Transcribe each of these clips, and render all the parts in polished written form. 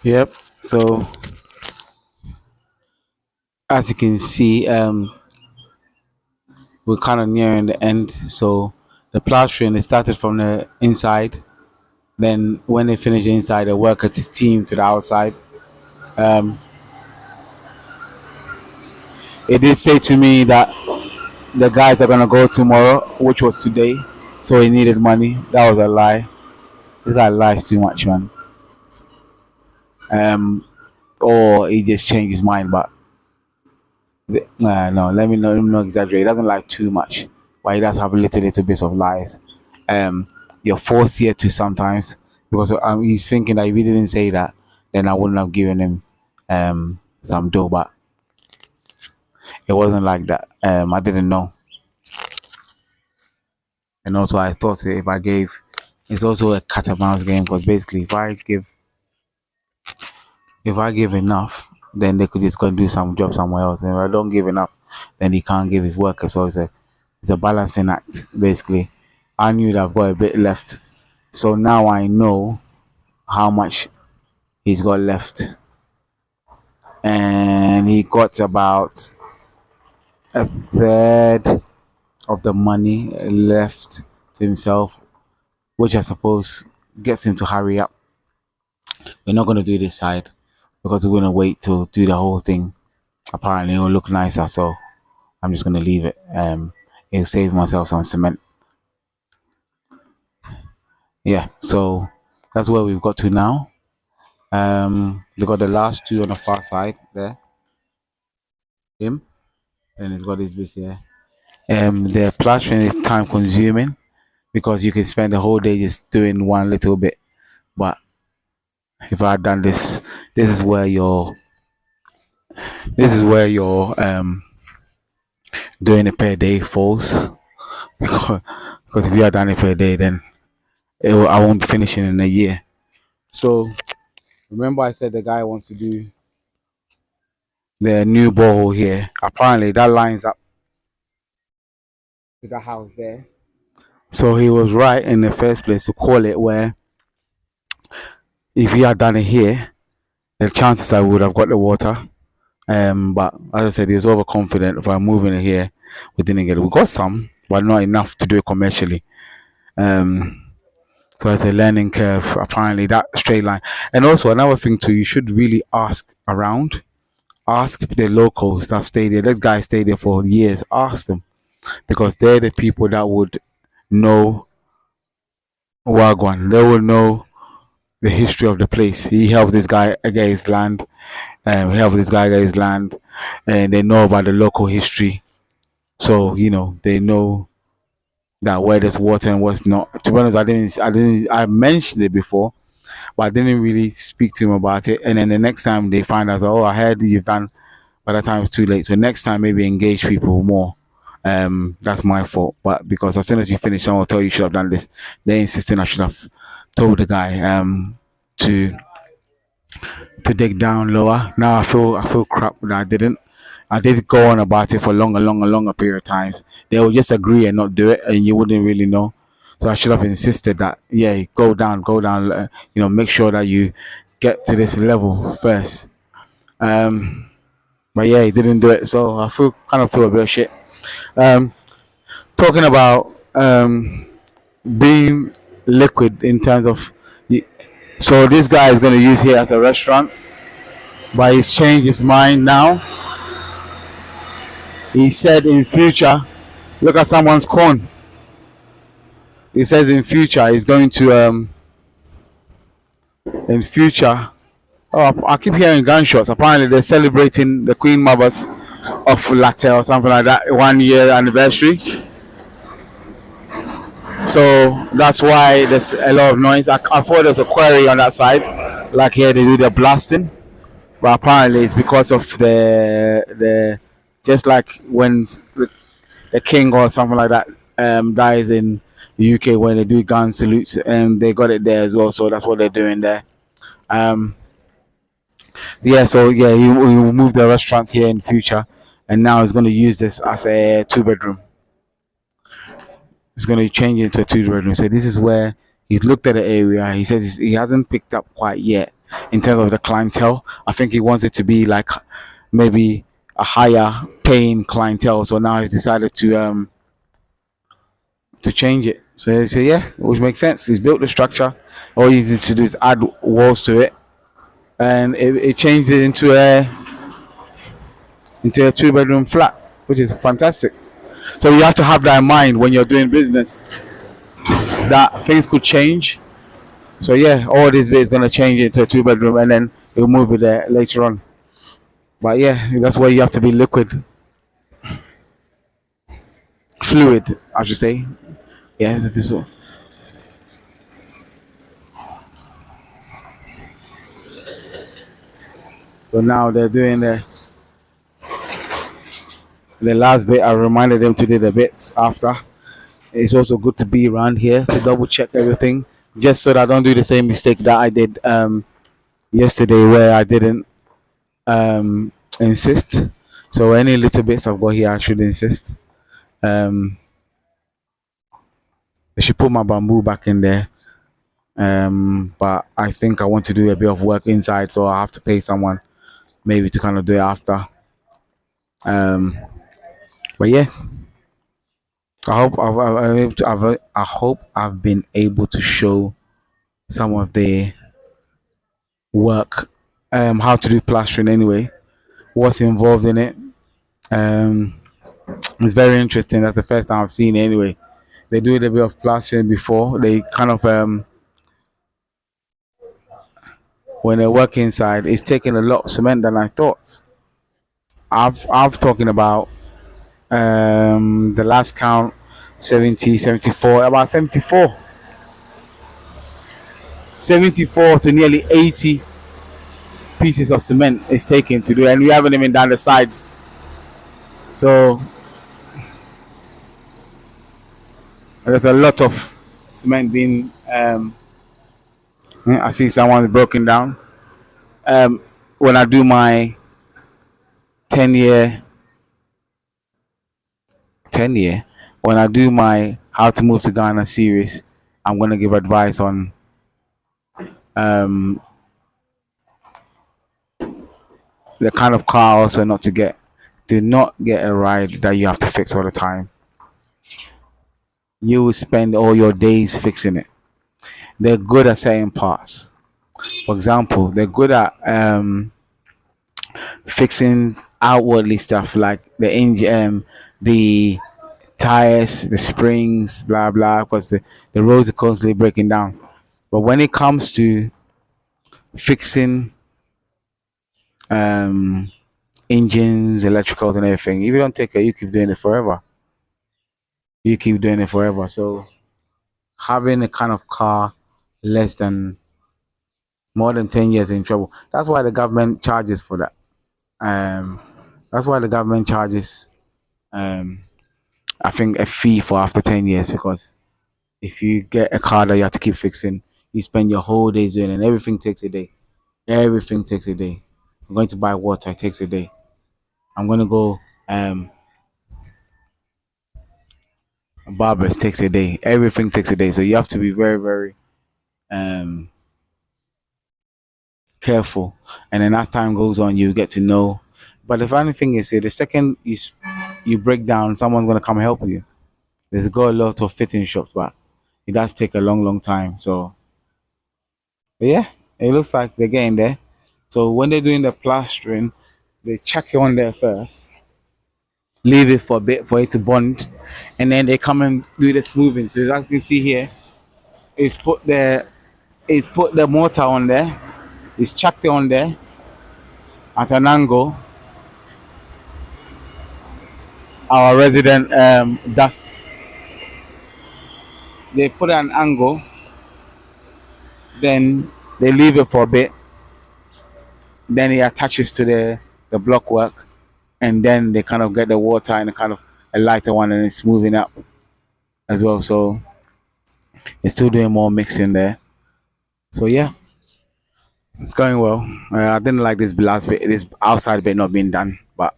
Yep. So as you can see, we're kind of nearing the end. So the plastering, it started from the inside. Then when they finish the inside, they work its team to the outside. Um, it did say to me that the guys are gonna go tomorrow, which was today. So he needed money. That was a lie. This guy lies too much, man. Um, or he just changed his mind. But no, let me not exaggerate. He doesn't lie too much, but he does have little bits of lies. You're forced here to sometimes because he's thinking that if he didn't say that, then I wouldn't have given him some dough. But it wasn't like that. I didn't know, and also I thought if I gave, it's also a cat and mouse game because basically if I give enough, then they could just go and do some job somewhere else. And if I don't give enough, then he can't give his worker. So it's a balancing act, basically. I knew that I've got a bit left. So now I know how much he's got left. And he got about a third of the money left to himself, which I suppose gets him to hurry up. We're not going to do this side because we're going to wait to do the whole thing. Apparently, it will look nicer. So I'm just gonna leave it. It'll save myself some cement. Yeah, so that's where we've got to now. We got the last two on the far side there, him, and he's got his bit here. The plastering is time consuming because you can spend the whole day just doing one little bit. But if I had done this, this is where your this is where your doing it per day falls because if you had done it per day, then I won't be finishing in a year. So remember, I said the guy wants to do the new borehole here. Apparently, that lines up to the house there. So he was right in the first place to call it. Where if he had done it here, the chances I would have got the water. But as I said, he was overconfident. If I'm moving it here, we didn't get it. We got some, but not enough to do it commercially. Um, so it's a learning curve. Apparently, that straight line. And also another thing too, you should really ask around. Ask the locals that stayed there. This guy stayed there for years. Ask them because they're the people that would know Wagwan. They will know the history of the place. He helped this guy get his land, and he helped this guy get his land, and they know about the local history. So they know that where there's water and what's not. To be honest, I mentioned it before, but I didn't really speak to him about it. And then the next time they find out, oh, I heard you've done. By the time it's too late. So next time, maybe engage people more. That's my fault. But because as soon as you finish, someone will tell you you should have done this. They're insisting I should have told the guy to dig down lower. Now I feel crap that I didn't. I did go on about it for longer period of times. They would just agree and not do it, and you wouldn't really know. So I should have insisted that yeah, go down. Make sure that you get to this level first. But yeah, he didn't do it, so I feel a bit of shit. Um, Talking about being liquid in terms of, so this guy is going to use here as a restaurant, but he's changed his mind now. He said in future, look at someone's corn. He says in future he's going to in future. Oh, I keep hearing gunshots. Apparently they're celebrating the Queen Mothers of Latte or something like that, 1 year anniversary. So that's why there's a lot of noise. I thought there's a quarry on that side, like here they do the blasting, but apparently it's because of the just like when the king or something like that dies in the UK when they do gun salutes, and they got it there as well. So that's what they're doing there. Um, yeah, so yeah, he will move the restaurant here in the future, and now he's going to use this as a two-bedroom. He's going to change it to a two-bedroom. So this is where he's looked at the area. He said he hasn't picked up quite yet, in terms of the clientele. I think he wants it to be like maybe a higher paying clientele. So now he's decided to change it. So yeah, which makes sense. He's built the structure. All you need to do is add walls to it, and it changed it into a 2 bedroom flat, which is fantastic. So you have to have that in mind when you're doing business, that things could change. So yeah, all this bit is gonna change into a 2 bedroom, and then you'll move it there later on. But yeah, that's where you have to be liquid, fluid, I should say. Yeah, this one. So now they're doing the last bit. I reminded them to do the bits after. It's also good to be around here to double check everything, just so that I don't do the same mistake that I did yesterday, where I didn't insist. So any little bits I've got here, I should insist. Um, I should put my bamboo back in there. But I think I want to do a bit of work inside, so I have to pay someone maybe to kind of do it after. Um, but yeah, I hope I've been able to show some of the work, how to do plastering anyway, what's involved in it. Um, it's very interesting. That's the first time I've seen it anyway. They do a bit of plastering before. They kind of when they work inside, it's taking a lot of cement than I thought. I've talking about the last count 70, 74, about 74 to nearly 80 pieces of cement is taken to do, and we haven't even done the sides. So there's a lot of cement being. I see someone's broken down. Um, when I do my 10 year, 10 year, when I do my How to Move to Ghana series, I'm gonna give advice on um, the kind of car also not to get. Do not get a ride that you have to fix all the time. You will spend all your days fixing it. They're good at certain parts. For example, they're good at fixing outwardly stuff like the engine, the tires, the springs, blah blah, because the roads are constantly breaking down. But when it comes to fixing um, engines, electricals, and everything, if you don't take care, you keep doing it forever. You keep doing it forever. So having a kind of car less than more than 10 years in trouble. That's why the government charges for that. Um, that's why the government charges, um, I think, a fee for after 10 years, because if you get a car that you have to keep fixing, you spend your whole days doing it, and everything takes a day. Everything takes a day. I'm going to buy water, it takes a day. I'm going to go barbers, takes a day. Everything takes a day. So you have to be very, very um, careful. And then as time goes on, you get to know. But the funny thing is, the second you break down, someone's going to come help you. There's got a lot of fitting shops, but it does take a long, long time. So but yeah, it looks like they're getting there. So when they're doing the plastering, they chuck it on there first, leave it for a bit for it to bond, and then they come and do the smoothing. So as you can see here, it's put the mortar on there, it's chucked it on there at an angle. Our resident dust, they put an angle, then they leave it for a bit, then it attaches to the block work, and then they kind of get the water and a kind of a lighter one, and it's moving up as well. So it's still doing more mixing there. So yeah, it's going well. I didn't like this last bit, this outside bit not being done, but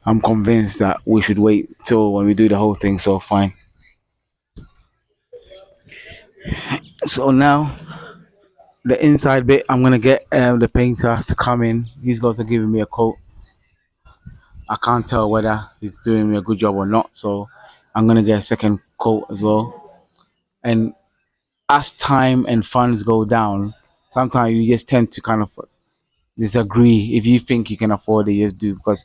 I'm convinced that we should wait till when we do the whole thing. So fine. So now the inside bit, I'm gonna get the painter to come in. These guys are giving me a quote. I can't tell whether he's doing me a good job or not, so I'm gonna get a second quote as well. And as time and funds go down, sometimes you just tend to kind of disagree. If you think you can afford it, just do, because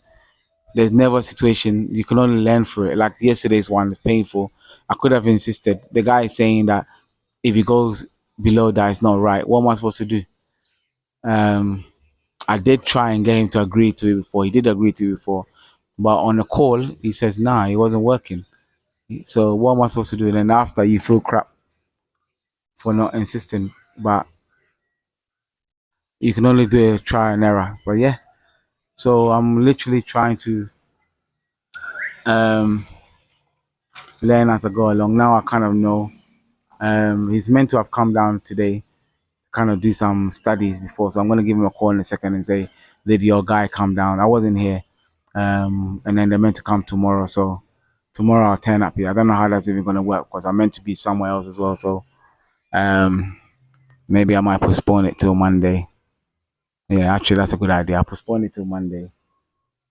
there's never a situation you can only learn through it. Like yesterday's one is painful. I could have insisted. The guy is saying that if he goes below that, it's not right. What am I supposed to do? Um, I did try and get him to agree to it before. He did agree to it before, but on the call he says nah, it wasn't working. So what am I supposed to do? And then after you feel crap for not insisting, but you can only do a try and error. But yeah, so I'm literally trying to um, learn as I go along. Now I kind of know. He's meant to have come down today, kind of do some studies before. So I'm gonna give him a call in a second and say, "Did your guy come down? I wasn't here." And then they're meant to come tomorrow. So tomorrow I'll turn up here. I don't know how that's even gonna work because I'm meant to be somewhere else as well. So um, maybe I might postpone it till Monday. Yeah, actually that's a good idea. I'll postpone it till Monday,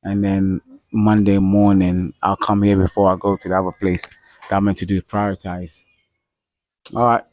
and then Monday morning I'll come here before I go to the other place that I'm meant to do prioritize. All right.